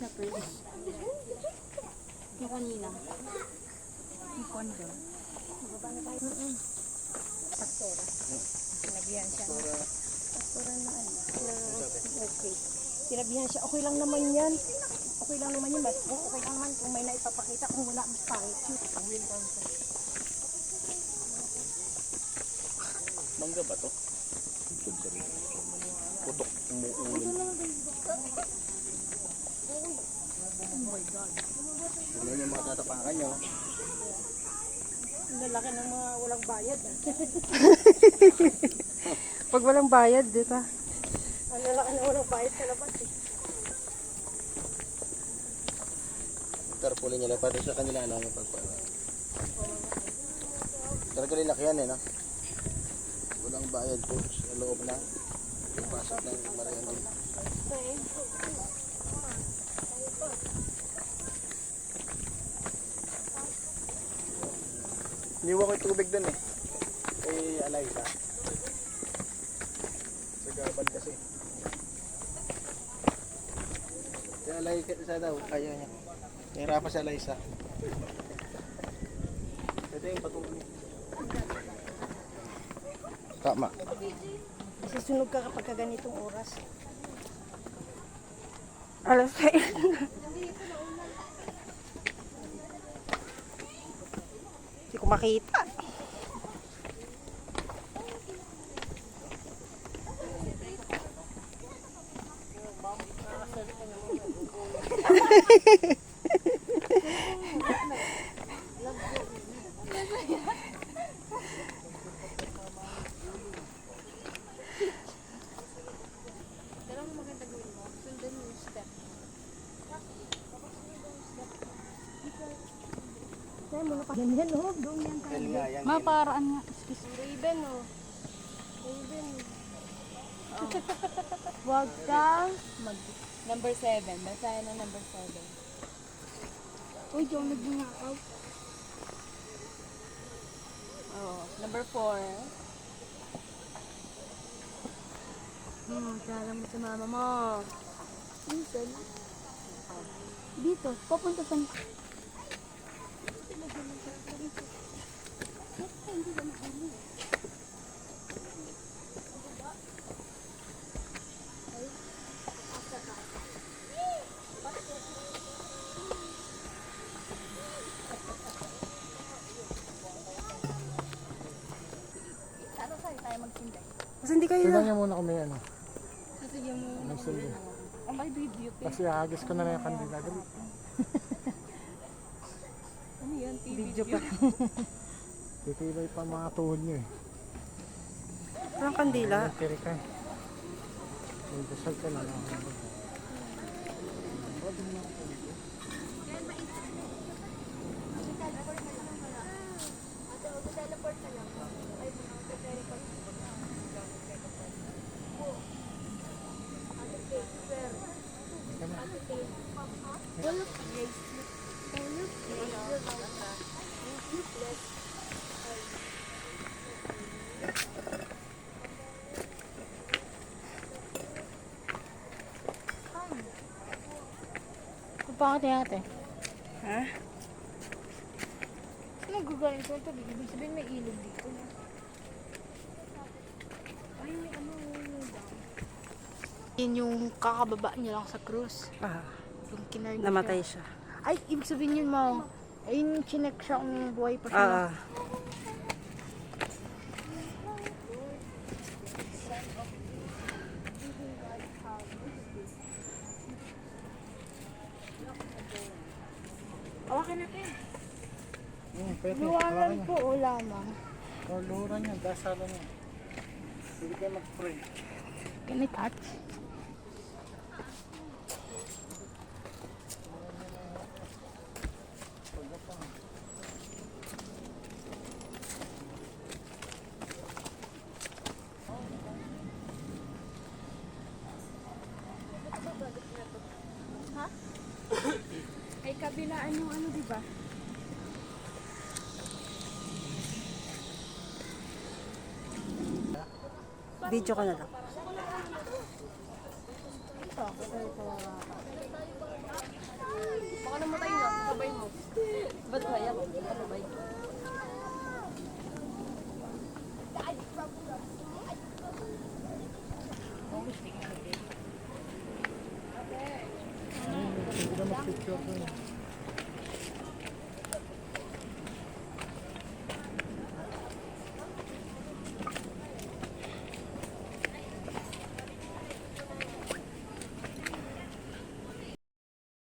na purse. Yung kanina. Yung kondo. Mababa na tayo. Pastora. Sinabihan siya. Pastora na ano. Okay. Sinabihan siya, okay lang naman yan. Okay lang naman yan. Okay lang naman kung may naipapakita. Kung wala, mas pangit yun. Mangga ba to? Putok umuulan. Oh my God. Ano yung mga tatapakan nyo? Ang lalaki ng mga walang bayad. Pag walang bayad, di ba? Ang lalaki ng walang bayad sa labas eh. Tarpulin nyo lang. Pati sa kanila lang yung pagpala. Talaga laki yan eh, no? Walang bayad po sa loob na. Yung pasok ng Mariano. Niwa ko yung tubig dun eh. Kay Alaysa. Sa gaban kasi. Kay Alaysa daw. Ayaw niya. Nahirapan si Alaysa. Ito yung patuloy. Tama. Kasi sunog ka kapag ka ganitong oras. Alas 6. Hindi ko makita. Kaya mo na pa. Ganyan oh. Doon yan tayo. Maparaan nga. Raven oh. Raven. Huwag kang Number 7. Basahin ng number 7. uy, diyan nagbungakaw. Oh, number 4. Kala mo sa mama mo. Minsan. Dito. Papunta sa... Kasi hindi kayo Tignan niyo muna kung may ano. Sige mo. May sundo. Ang may video. Kasi ahagis ko na lang yung kandila. Dali. Ano yan? video pa. Titibay pa mga tuhod niyo eh. Walang kandila. Tiri ka eh. May dasal ka na lang. Pangit yan ate. Ha? Saan nagagaling ko ito? Ibig sabihin may ilog dito. Ay, may ano. Yun yung kakababa niya lang sa cruise. Ah, Yung kinarga namatay siya. siya. Ay, ibig sabihin yun mo. Ayun, chinek siya kung buhay pa siya. Ah, Awakin natin. Pwede. Luwanan po o lamang. O luran niya. Dasalan niya. Hindi kayo mag-pray. Can I touch? Ha? Ay kabilaan yung ano, di ba? video ko na lang. Ito, ito. Baka namatay na, sabay mo. Ba't kaya ko? Sabay. Hindi na mag-picture ko.